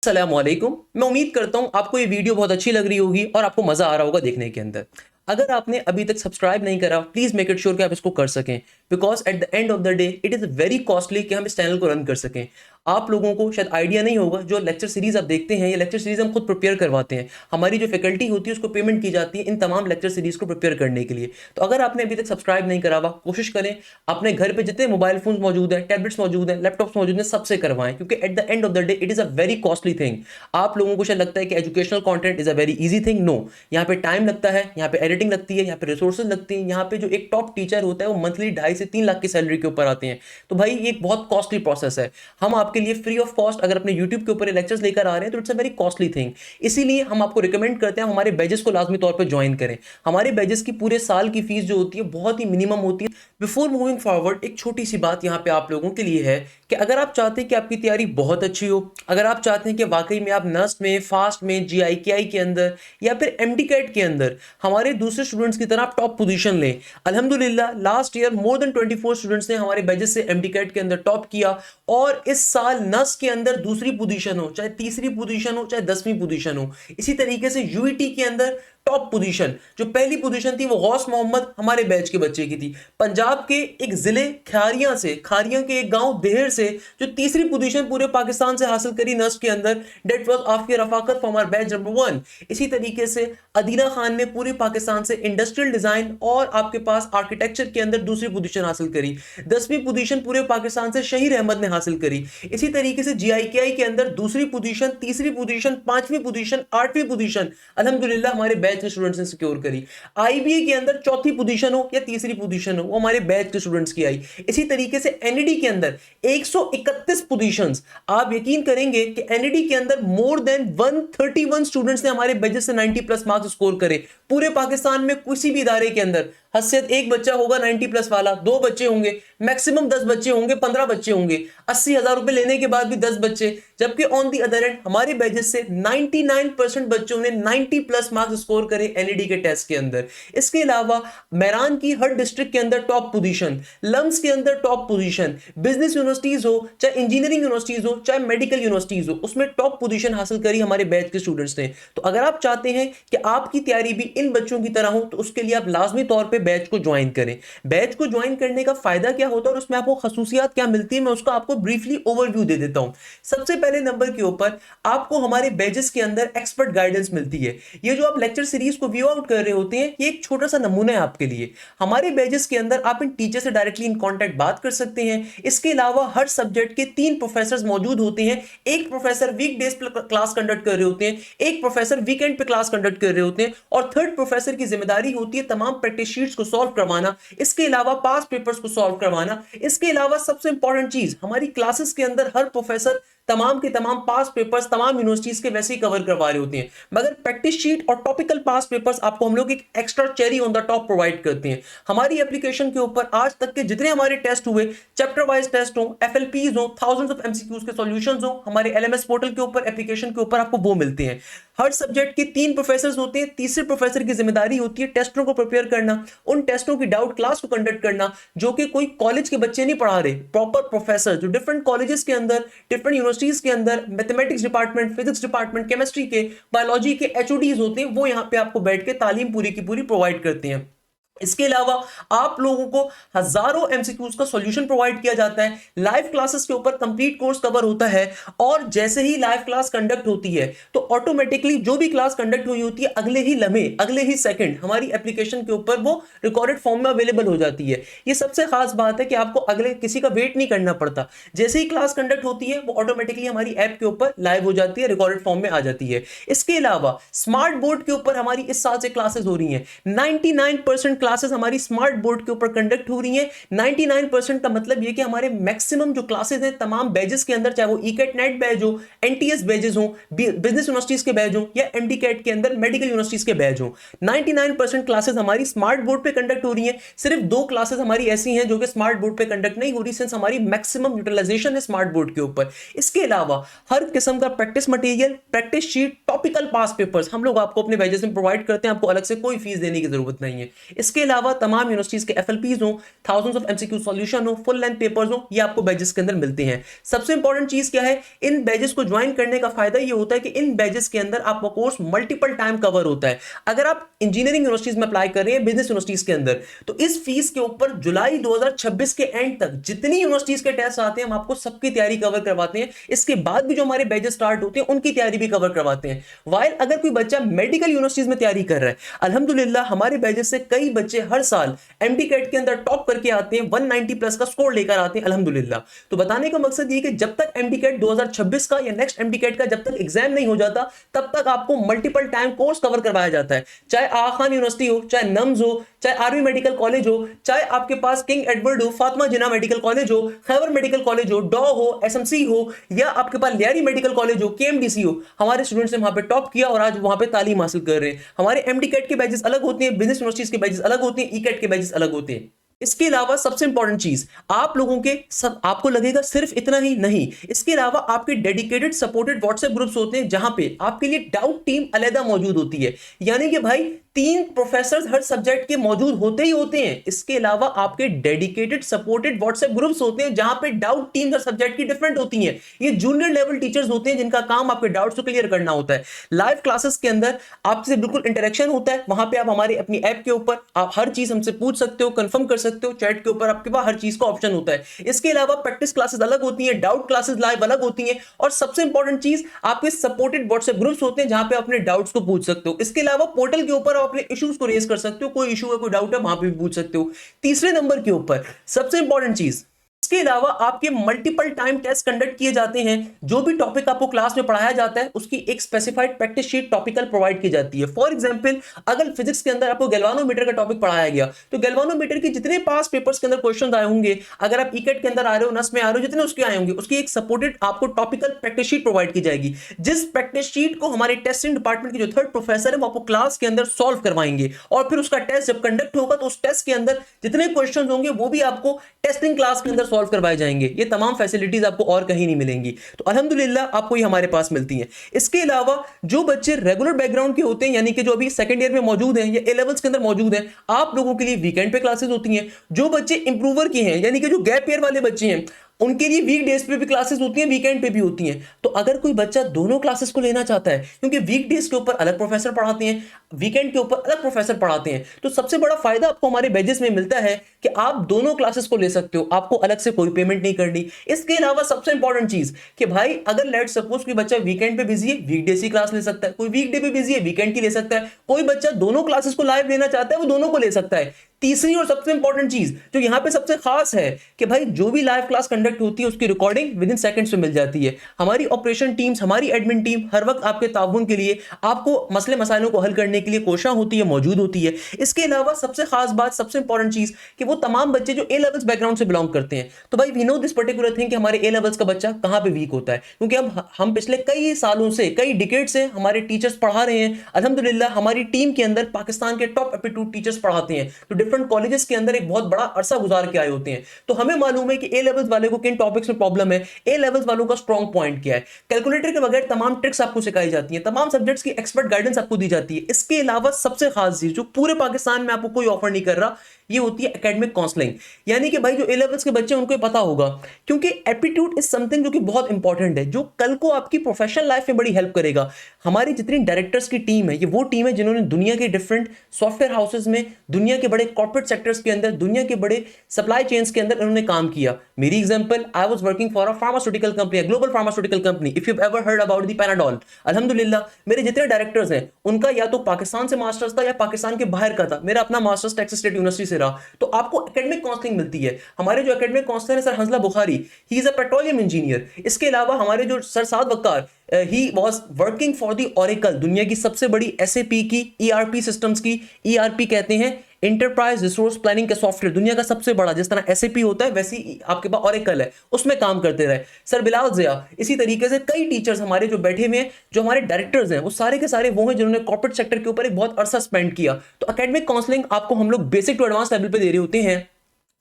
अस्सलामुअलैकुम, मैं उम्मीद करता हूं आपको ये वीडियो बहुत अच्छी लग रही होगी और आपको मजा आ रहा होगा देखने के अंदर। अगर आपने अभी तक सब्सक्राइब नहीं करा प्लीज मेक इट श्योर कि आप इसको कर सकें, because at the end of the day it is very costly कि हम इस चैनल को रन कर सकें। आप लोगों को शायद आइडिया नहीं होगा, जो लेक्चर सीरीज आप देखते हैं, ये लेक्चर सीरीज हम खुद प्रिपेयर करवाते हैं। हमारी जो फैकल्टी होती है उसको पेमेंट की जाती है इन तमाम लेक्चर सीरीज को प्रिपेयर करने के लिए। तो अगर आपने अभी तक सब्सक्राइब नहीं करा हुआ, कोशिश करें अपने घर पे जितने मोबाइल फोन मौजूद हैं, टैबलेट्स मौजूद हैं, लैपटॉप्स मौजूद हैं, सबसे करवाएं, क्योंकि at the end of the day it is a very costly thing. आप लोगों को शायद लगता है कि educational content is a very easy thing. No, यहाँ पे टाइम लगता है, यहाँ पे एडिटिंग लगती है, यहाँ पे रिसोर्सेज लगती हैं, यहाँ पे जो एक टॉप टीचर होता है वो मंथली 2.5 से 3 लाख की सैलरी के ऊपर आते हैं। तो भाई ये एक बहुत कॉस्टली प्रोसेस है। हम आपके लिए फ्री ऑफ कॉस्ट अगर अपने यूट्यूब के ऊपर लेक्चर्स लेकर आ रहे हैं तो it's a very costly thing. इसीलिए हम आपको रिकमेंड करते हैं हमारे बैजेस को लाजमी तौर पर ज्वाइन करें। हमारे बैजेस की पूरे साल की फीस जो होती है बहुत ही मिनिमम होती है। बिफोर मूविंग फॉरवर्ड, एक छोटी सी बात यहाँ पे आप लोगों के लिए है कि अगर आप चाहते हैं कि आपकी तैयारी बहुत अच्छी हो, अगर आप चाहते हैं कि वाकई में आप नर्स में, फास्ट में, GIKI के अंदर या फिर MD कैट के अंदर हमारे दूसरे स्टूडेंट्स की तरह आप टॉप पोजीशन लें। अल्हम्दुलिल्लाह last year more than 24 students ने हमारे बैजेस से MD कैट के अंदर टॉप किया, और इस साल नर्स के अंदर दूसरी पोजीशन हो, चाहे तीसरी पोजीशन हो, चाहे 10वीं पोजीशन हो। इसी तरीके से UET के अंदर टॉप पोजीशन, जो पहली पोजीशन थी वो गौस मोहम्मद हमारे बैच के बच्चे की थी, पंजाब के एक जिले खारियां के एक गांव देहर से, जो तीसरी पोजीशन पूरे पाकिस्तान से हासिल करी नर्स के अंदर, that was Afia Rafaqat from our batch number 1। इसी तरीके से अदीना खान ने पूरे पाकिस्तान से इंडस्ट्रियल डिजाइन और आपके पास आर्किटेक्चर के अंदर दूसरी पोजीशन हासिल करी। 10वीं पोजीशन पूरे पाकिस्तान से शहीर अहमद ने हासिल करी। इसी तरीके से GIKI के अंदर दूसरी पोजीशन, तीसरी पोजीशन, 5वीं पोजीशन, 8वीं पोजीशन अल्हम्दुलिल्लाह हमारे बैच के स्टूडेंट्स ने सिक्योर करी। IBA के अंदर चौथी पोजीशन हो या तीसरी पोजीशन हो, वो हमारे बैच के स्टूडेंट्स की आई। इसी तरीके से NED के अंदर 131 पोजीशंस, आप यकीन करेंगे कि NED के अंदर मोर देन 131 स्टूडेंट्स ने हमारे बैचेस से 90 प्लस मार्क्स स्कोर करे। पूरे पाकिस्तान में किसी भी इदारे के अंदर हसीयत एक बच्चा होगा 90 प्लस वाला, 2 बच्चे होंगे, मैक्सिमम 10 बच्चे होंगे, 15 बच्चे होंगे, 80,000 रुपए लेने के बाद भी 10 बच्चे। जबकि ऑन दी अदर एंड हमारे बैचेस से 99% बच्चों ने 90 प्लस मार्क्स स्कोर करे NED के टेस्ट के अंदर। इसके अलावा मैरान की हर डिस्ट्रिक्ट के अंदर टॉप पोजीशन, लम्स के अंदर टॉप पोजीशन, बिजनेस यूनिवर्सिटीज हो, चाहे इंजीनियरिंग यूनिवर्सिटीज हो, चाहे मेडिकल यूनिवर्सिटीज हो, उसमें टॉप पोजीशन हासिल करी हमारे बैच के स्टूडेंट्स ने। तो अगर आप चाहते हैं कि आपकी तैयारी भी इन बच्चों की तरह हो तो उसके लिए आप लाजमी तौर पर बैच को ज्वाइन करें। बैच को ज्वाइन करने का फायदा क्या होता है और उसमें आपको खसूसियात क्या मिलती है, मैं उसका आपको ब्रीफली ओवरव्यू दे देता हूं। सबसे पहले नंबर के ऊपर आपको हमारे बैचेस के अंदर एक्सपर्ट गाइडेंस मिलती है। ये जो आप लेक्चर सीरीज को व्यू आउट कर रहे होते हैं, ये एक छोटा सा नमूना है आपके लिए। हमारे बैचेस के अंदर आप इन टीचर से डायरेक्टली इन कांटेक्ट बात कर सकते हैं। इसके अलावा हर सब्जेक्ट के 3 प्रोफेसर मौजूद होते हैं। एक प्रोफेसर वीकडेज पे क्लास कंडक्ट कर रहे होते हैं, एक प्रोफेसर वीकेंड पे क्लास कंडक्ट कर रहे होते हैं, और थर्ड प्रोफेसर की जिम्मेदारी होती है तमाम प्रैक्टिस शीट्स को सॉल्व करवाना, इसके अलावा पास पेपर्स को सॉल्व करवाना। इसके अलावा सबसे इंपॉर्टेंट चीज, हमारी क्लासेस के अंदर हर प्रोफेसर तमाम के तमाम पास पेपर्स तमाम यूनिवर्सिटीज के वैसे ही कवर करवा रहे होते हैं, मगर प्रैक्टिस शीट और टॉपिकल पास पेपर्स आपको हम लोग एक extra cherry on the top provide करते हैं। हमारी एप्लीकेशन के ऊपर आज तक के जितने हमारे टेस्ट हुए, चैप्टर वाइज टेस्ट हो, FLPs हो, थाउजेंड्स ऑफ MCQs के सॉल्यूशंस हो, हमारे LMS पोर्टल के ऊपर, एप्लीकेशन के ऊपर आपको वो मिलते हैं। हर सब्जेक्ट के 3 प्रोफेसर होते हैं। तीसरे प्रोफेसर की जिम्मेदारी होती है टेस्टों को प्रिपेयर करना, उन टेस्टों की डाउट क्लास को कंडक्ट करना जो कि कोई कॉलेज के बच्चे नहीं पढ़ा रहे। प्रॉपर प्रोफेसर जो डिफरेंट कॉलेजेस के अंदर, डिफरेंट यूनिवर्सिटीज के अंदर mathematics department, physics department, chemistry के, बायोलॉजी के HODs होते हैं, वो यहाँ पे आपको बैठ के तालीम पूरी की पूरी प्रोवाइड करते हैं। इसके अलावा आप लोगों को हजारों MCQs का सॉल्यूशन प्रोवाइड किया जाता है। लाइव क्लासेस के ऊपर कंप्लीट कोर्स कवर होता है, और जैसे ही लाइव क्लास कंडक्ट होती है तो ऑटोमेटिकली जो भी क्लास कंडक्ट हुई होती है अगले ही लम्हे, अगले ही सेकंड हमारी एप्लीकेशन के ऊपर वो रिकॉर्डेड फॉर्म में अवेलेबल हो जाती है। ये सबसे खास बात है कि आपको अगले किसी का वेट नहीं करना पड़ता। जैसे ही क्लास कंडक्ट होती है वो ऑटोमेटिकली हमारी ऐप के ऊपर लाइव हो जाती है, रिकॉर्डेड फॉर्म में आ जाती है। इसके अलावा स्मार्ट बोर्ड के ऊपर हमारी इस साल से क्लासेस हो रही हैं। 99% क्लासेस हमारी स्मार्ट बोर्ड के ऊपर कंडक्ट हो रही हैं। 99% का मतलब ये कि हमारे मैक्सिमम जो क्लासेस हैं तमाम बैचेस के अंदर, चाहे वो ECAT नेट बैच हो, NTS बैचेस हो, बिजनेस यूनिवर्सिटीज के बैच हो, या MD कैट के अंदर मेडिकल यूनिवर्सिटीज के बैच हो, 99% क्लासेस हमारी स्मार्ट बोर्ड पे कंडक्ट हो रही हैं। सिर्फ 2 क्लासेस हमारी ऐसी हैं जो कि स्मार्ट बोर्ड पे कंडक्ट नहीं हो रही, सिंस हमारी मैक्सिमम यूटिलाइजेशन है स्मार्ट बोर्ड के ऊपर। इसके अलावा हर किस्म का practice material, practice sheet, topical past papers हम लोग आपको अपने बैचेस में प्रोवाइड करते हैं। आपको अलग से कोई फीस देने की जरूरत नहीं है। इसके इसके अलावा तमाम यूनिवर्सिटीज के FLPs हो, थाउजेंड्स ऑफ MCQ सॉल्यूशन हो, फुल लेंथ पेपर्स हो, ये आपको बैजेस के अंदर मिलते हैं। सबसे इंपॉर्टेंट चीज क्या है, इन बैजेस को ज्वाइन करने का फायदा ये होता है कि इन बैजेस के अंदर आपका कोर्स मल्टीपल टाइम कवर होता है। अगर आप इंजीनियरिंग यूनिवर्सिटीज में अप्लाई कर रहे हैं, बिजनेस यूनिवर्सिटीज के अंदर, तो इस फीस के ऊपर जुलाई 2026 के एंड तक जितनी यूनिवर्सिटीज के टेस्ट आते हैं हम आपको सबकी तैयारी कवर करवाते हैं। इसके बाद भी जो हमारे बैजेस स्टार्ट होते हैं उनकी तैयारी भी कवर करवाते हैं। वाइल अगर कोई बच्चा मेडिकल यूनिवर्सिटीज में तैयारी कर रहा है, अल्हम्दुलिल्लाह हमारे बैजेस से कई बच्चे हर साल MD कैट के अंदर टॉप करके आते हैं, 190 प्लस का स्कोर लेकर आते हैं अल्हम्दुलिल्लाह। तो बताने का मकसद ये कि जब तक MD कैट 2026 का या नेक्स्ट MD कैट का जब तक एग्जाम नहीं हो जाता तब तक आपको मल्टीपल टाइम कोर्स कवर करवाया जाता है। चाहे आगा खान यूनिवर्सिटी हो, चाहे नम्स हो, चाहे आर्मी मेडिकल कॉलेज हो, चाहे आपके पास किंग एडवर्ड हो, फातिमा जिन्ना मेडिकल कॉलेज हो, खैबर मेडिकल कॉलेज हो, डॉ हो, SMC हो, या आपके पास लियारी मेडिकल कॉलेज हो, KMDC हो, हमारे स्टूडेंट्स ने वहां पे टॉप किया और आज वहां पे तालीम हासिल कर रहे हैं। हमारे MD कैट के बैचेस अलग होते हैं, बिजनेस यूनिवर्सिटीज के बैचेस अलग होते हैं, E-कैट के बैचेस अलग होते हैं। इसके अलावा सबसे इंपॉर्टेंट चीज, आप लोगों के सब आपको लगेगा सिर्फ इतना ही नहीं, इसके अलावा आपके डेडिकेटेड सपोर्टेड व्हाट्सएप ग्रुप्स होते हैं जहां पे आपके लिए डाउट टीम अलग मौजूद होती है। यानी कि भाई 3 प्रोफेसर हर सब्जेक्ट के मौजूद होते ही होते हैं। इसके अलावा आपके डेडिकेटेड सपोर्टेड व्हाट्सएप ग्रुप्स होते हैं जहां पे डाउट टीम हर सब्जेक्ट की डिफरेंट होती हैं। ये जूनियर लेवल टीचर्स होते हैं जिनका काम आपके डाउट्स को क्लियर करना होता है। लाइव क्लासेस के अंदर आपसे बिल्कुल इंटरेक्शन होता है, वहां पे आप हमारी अपनी ऐप के ऊपर आप हर चीज हमसे पूछ सकते हो, कंफर्म कर सकते हो, चैट के ऊपर आपके पास हर चीज का ऑप्शन होता है। इसके अलावा प्रैक्टिस क्लासेस अलग होती हैं, डाउट क्लासेस लाइव अलग होती हैं, और सबसे इंपॉर्टेंट चीज आपके सपोर्टेड व्हाट्सएप ग्रुप्स होते हैं जहां पे अपने डाउट्स को पूछ सकते हो। इसके अलावा पोर्टल के ऊपर आप अपने इश्यूज को रेज कर सकते हो, कोई इशू है, कोई डाउट है, वहां पे भी पूछ सकते हो। तीसरे नंबर के ऊपर सबसे इंपॉर्टेंट चीज, इसके अलावा आपके मल्टीपल टाइम टेस्ट कंडक्ट किए जाते हैं। जो भी टॉपिक आपको क्लास में पढ़ाया जाता है उसकी एक specified practice sheet topical provide की जाती है। फॉर एग्जांपल अगर फिजिक्स के अंदर आपको गैल्वानोमीटर का टॉपिक पढ़ाया गया तो गैल्वानोमीटर के जितने पास पेपर्स के अंदर क्वेश्चन आए होंगे, अगर आप E-कैट के अंदर आ रहे हो, नस में आ रहे हो, जितने उसके आए होंगे उसकी एक सपोर्टेड आपको टॉपिकल प्रैक्टिस शीट प्रोवाइड की जाएगी, जिस प्रैक्टिस शीट को हमारे टेस्टिंग डिपार्टमेंट के जो थर्ड प्रोफेसर है वो आपको क्लास के अंदर सॉल्व करवाएंगे। और फिर उसका टेस्ट जब कंडक्ट होगा तो उस टेस्ट के अंदर जितने क्वेश्चन होंगे वो भी आपको टेस्टिंग क्लास के अंदर सॉल्व करवाए जाएंगे। ये तमाम फैसिलिटीज आपको और कहीं नहीं मिलेंगी, तो अल्हम्दुलिल्लाह आपको ये हमारे पास मिलती हैं। इसके अलावा जो बच्चे रेगुलर बैकग्राउंड के होते हैं, यानी कि जो अभी सेकंड ईयर में मौजूद हैं या A लेवल्स के अंदर मौजूद हैं, आप लोगों के लिए वीकेंड पे क्लासेस होती हैं। जो बच्चे इंप्रूवर के हैं, यानी कि जो गैप ईयर वाले बच्चे हैं, उनके लिए वीक डेज पे भी क्लासेस होती हैं, वीकेंड पे भी होती हैं। तो अगर कोई बच्चा दोनों क्लासेस को लेना चाहता है, क्योंकि वीक डेज के ऊपर अलग प्रोफेसर पढ़ाते हैं, वीकेंड के ऊपर अलग प्रोफेसर पढ़ाते हैं, तो सबसे बड़ा फायदा आपको हमारे बैचेस में मिलता है कि आप दोनों क्लासेस को ले सकते हो, आपको अलग से कोई पेमेंट नहीं करनी। इसके अलावा सबसे इंपॉर्टेंट चीज कि भाई अगर लेट सपोज कोई बच्चा वीकेंड पे बिजी है, वीकडे की क्लास ले सकता है, कोई वीकडे पे बिजी है, वीकेंड की ले सकता है, कोई बच्चा दोनों क्लासेस को लाइव लेना चाहता है वो दोनों को ले सकता है। तीसरी और सबसे इंपॉर्टेंट चीज जो यहां पे सबसे खास है कि भाई जो भी लाइव क्लास कंडक्ट होती है उसकी रिकॉर्डिंग विद इन सेकंड्स में मिल जाती है। हमारी ऑपरेशन टीम्स, हमारी एडमिन टीम हर वक्त आपके ताउन के लिए, आपको मसले मसाइलों को हल करने के लिए कोशा होती है, मौजूद होती है। इसके अलावा सबसे खास बात, सबसे इंपॉर्टेंट चीज कि वो तमाम बच्चे जो A लेवल्स बैकग्राउंड से बिलोंग करते हैं, तो भाई we know this particular thing कि हमारे A लेवल्स का बच्चा कहां पे वीक होता है, क्योंकि अब हम पिछले कई सालों से, कई डिकेड से हमारे टीचर्स पढ़ा रहे हैं। अल्हम्दुलिल्लाह हमारी टीम के अंदर पाकिस्तान के टॉप एप्टीट्यूड टीचर्स पढ़ाते हैं, तो डिफरेंट कॉलेजेस के अंदर एक बहुत बड़ा अरसा गुजार के आए होते हैं। तो हमें मालूम है कि A लेवल्स वाले को किन टॉपिक्स में प्रॉब्लम है, A लेवल्स वालों का स्ट्रॉन्ग पॉइंट क्या है। कैलकुलेटर के बगैर तमाम ट्रिक्स आपको सिखाई जाती हैं, तमाम सब्जेक्ट्स की एक्सपर्ट गाइडेंस आपको दी जाती है। इसके अलावा सबसे खास चीज जो पूरे पाकिस्तान में आपको कोई ऑफर नहीं कर रहा, ये होती है एकेडमिक काउंसलिंग। यानी कि भाई जो A लेवल्स के बच्चे उनको पता होगा, क्योंकि एप्टीट्यूड इज समथिंग जो कि बहुत इंपॉर्टेंट है, जो कल को आपकी प्रोफेशनल लाइफ में बड़ी हेल्प करेगा। हमारी जितनी डायरेक्टर्स की टीम है, ये वो टीम है जिन्होंने दुनिया के डिफरेंट सॉफ्टवेयर हाउसेज में, दुनिया के बड़े कॉर्पोरेट सेक्टर्स के अंदर, दुनिया के बड़े सप्लाई चेन्स के अंदर उन्होंने काम किया। मेरी example, I was working for a pharmaceutical company, global pharmaceutical company, if you ever heard about the Panadol. अल्हम्दुलिल्लाह मेरे जितने डायरेक्टर्स हैं उनका या तो पाकिस्तान से मास्टर्स था या पाकिस्तान के बाहर का था। मेरा अपना मास्टर्स टेक्सास स्टेट यूनिवर्सिटी से रहा। तो आपको एकेडमिक काउंसलिंग मिलती है। हमारे जो एकेडमिक काउंसलर है sir Hansla Bukhari, he is a petroleum engineer. इसके अलावा हमारे जो sir Saad Waqar, he was working for the Oracle, दुनिया की सबसे बड़ी SAP की ERP सिस्टम्स की, ERP कहते हैं इंटरप्राइज रिसोर्स प्लानिंग का सॉफ्टवेयर, दुनिया का सबसे बड़ा, जिस तरह SAP होता है वैसे ही आपके पास ओरेकल है, उसमें काम करते रहे। सर बिलाल ज़िया, इसी तरीके से कई टीचर्स हमारे जो बैठे हुए हैं, जो हमारे डायरेक्टर्स हैं, वो सारे के सारे वो हैं जिन्होंने कॉर्पोरेट सेक्टर के ऊपर एक बहुत अरसा स्पेंड किया। तो एकेडमिक काउंसलिंग आपको हम लोग बेसिक टू एडवांस लेवल पे दे रहे होते हैं।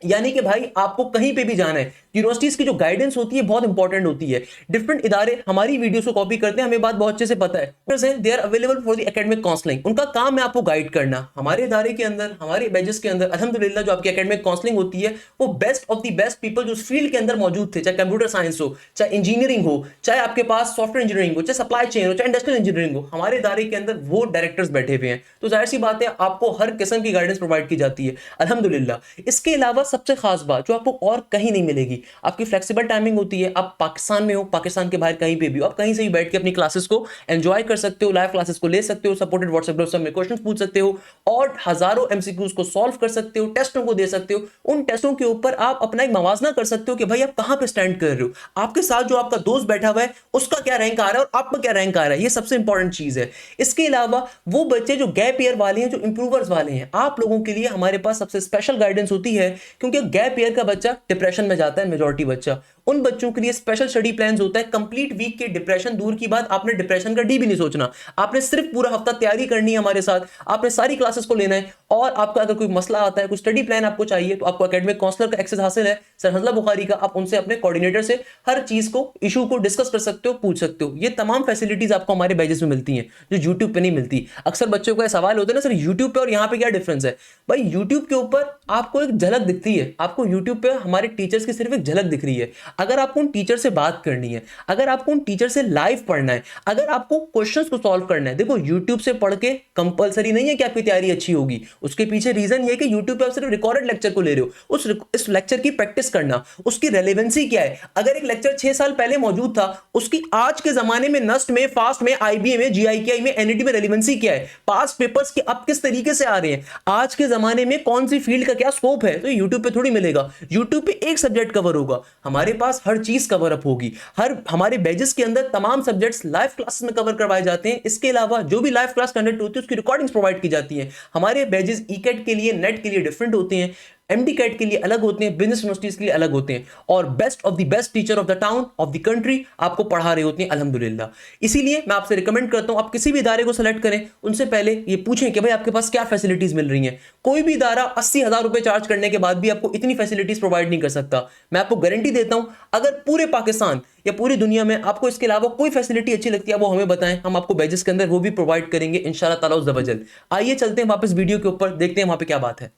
यानी कि भाई आपको कहीं पे भी जाना है, यूनिवर्सिटीज की जो गाइडेंस होती है बहुत इंपॉर्टेंट होती है। डिफरेंट इदारे हमारी वीडियोस को कॉपी करते हैं, हमें बात बहुत अच्छे से पता है। They are available for the academic counselling, उनका काम है आपको गाइड करना। हमारे इदारे के अंदर, हमारे बैचेस के अंदर अल्हम्दुलिल्लाह जो आपकी एकेडमिक काउंसलिंग होती है वो best of the best people जो फील्ड के अंदर मौजूद थे, चाहे कंप्यूटर साइंस हो, चाहे इंजीनियरिंग हो, चाहे आपके पास सॉफ्टवेयर इंजीनियरिंग हो, चाहे सप्लाई चेन हो, चाहे इंडस्ट्रियल इंजीनियरिंग हो, हमारे इदारे के अंदर वो डायरेक्टर्स बैठे हुए हैं। तो जाहिर सी बात है आपको हर किस्म की गाइडेंस प्रोवाइड की जाती है अल्हम्दुलिल्लाह। इसके अलावा सबसे खास बात जो आपको और कहीं नहीं मिलेगी, आपकी फ्लेक्सिबल टाइमिंग होती है। आप पाकिस्तान में हो, पाकिस्तान के बाहर कहीं पे भी हो, आप कहीं से भी बैठ के अपनी क्लासेस को एंजॉय कर सकते हो, लाइव क्लासेस को ले सकते हो, सपोर्टेड व्हाट्सएप ग्रुप्स में क्वेश्चंस पूछ सकते हो और हजारों एमसीक्यूज को सॉल्व कर सकते हो, टेस्टों को दे सकते हो। उन टेस्टों के ऊपर आप अपना एक मवाजना कर सकते हो कि भाई आप कहां पे स्टैंड कर रहे हो, आपके साथ जो आपका दोस्त बैठा हुआ है उसका क्या रैंक आ रहा है और आपका क्या रैंक आ रहा है, ये सबसे इंपॉर्टेंट चीज है। इसके अलावा वो बच्चे जो गैप ईयर वाले हैं, जो इंप्रूवर्स वाले हैं, आप लोगों के लिए हमारे पास सबसे स्पेशल गाइडेंस होती है, क्योंकि गैप ईयर का बच्चा डिप्रेशन में जाता है, मेजॉरिटी बच्चा। उन बच्चों के लिए स्पेशल स्टडी प्लान होता है। कंप्लीट वीक के डिप्रेशन दूर की बात, आपने डिप्रेशन का डी भी नहीं सोचना, आपने सिर्फ पूरा हफ्ता तैयारी करनी है हमारे साथ, आपने सारी क्लासेस को लेना है। और आपका अगर कोई मसला आता है, कोई स्टडी प्लान आपको चाहिए, तो आपको एकेडमिक काउंसलर का एक्सेस हासिल है, सर हंजला बुखारी का। आप उनसे अपने कोऑर्डिनेटर से हर चीज को, इशू को डिस्कस कर सकते हो, पूछ सकते हो। ये तमाम फैसिलिटीज आपको हमारे बैचेस में मिलती हैं जो यूट्यूब पे नहीं मिलती। अक्सर बच्चों का सवाल होता है ना, सर यूट्यूब पे और यहाँ पे क्या डिफरेंस है? भाई यूट्यूब के ऊपर आपको एक झलक दिखती है, आपको यूट्यूब पे हमारे टीचर्स की सिर्फ एक झलक दिख रही है। अगर आपको उन टीचर से बात करनी है, अगर आपको उन टीचर से लाइव पढ़ना है, अगर आपको क्वेश्चंस को सॉल्व करना है, देखो यूट्यूब से पढ़ के कंपलसरी नहीं है कि आपकी तैयारी अच्छी होगी। उसके पीछे रीजन ये है कि यूट्यूब पे आप सिर्फ रिकॉर्डेड लेक्चर को ले रहे हो, इस लेक्चर की प्रैक्टिस करना, उसकी रेलेवेंसी क्या है। अगर एक लेक्चर 6 साल पहले मौजूद था, उसकी आज के जमाने में नस्ट में, फास्ट में, आईबीए में, जीआईकेआई में, एनईटी में रेलेवेंसी क्या है, पास्ट पेपर्स के अब किस तरीके से आ रहे हैं, आज के जमाने में कौन सी फील्ड का क्या स्कोप है, तो यूट्यूब पे थोड़ी मिलेगा। यूट्यूब पे एक सब्जेक्ट कवर होगा, हमारे पास हर चीज कवर अप होगी। हर हमारे बैचेस के अंदर तमाम सब्जेक्ट्स लाइव क्लास में कवर करवाए जाते हैं। इसके अलावा जो भी लाइव क्लास कंडक्ट होती है उसकी रिकॉर्डिंग्स प्रोवाइड की जाती हैं। हमारे बैचेस ईकेट के लिए, नेट के लिए डिफरेंट होते हैं, एमडी कैट के लिए अलग होते हैं, बिजनेस यूनिवर्सिटीज के लिए अलग होते हैं, और best of the best teacher of the town of the country आपको पढ़ा रहे होते हैं अल्हम्दुलिल्लाह। इसीलिए मैं आपसे रिकमेंड करता हूं, आप किसी भी इदारे को सेलेक्ट करें, उनसे पहले ये पूछें कि भाई आपके पास क्या फैसिलिटीज मिल रही हैं। कोई भी इदारा 80,000 रुपए चार्ज करने के बाद भी आपको इतनी फैसिलिटीज प्रोवाइड नहीं कर सकता। मैं आपको गारंटी देता हूं, अगर पूरे पाकिस्तान या पूरी दुनिया में आपको इसके अलावा कोई फैसिलिटी अच्छी लगती है वो हमें बताएं, हम आपको बैचेस के अंदर वो भी प्रोवाइड करेंगे इंशाल्लाह ताला उज़्ज़ वजल। आइए चलते हैं वापस वीडियो के ऊपर, देखते हैं वहां पे क्या बात है।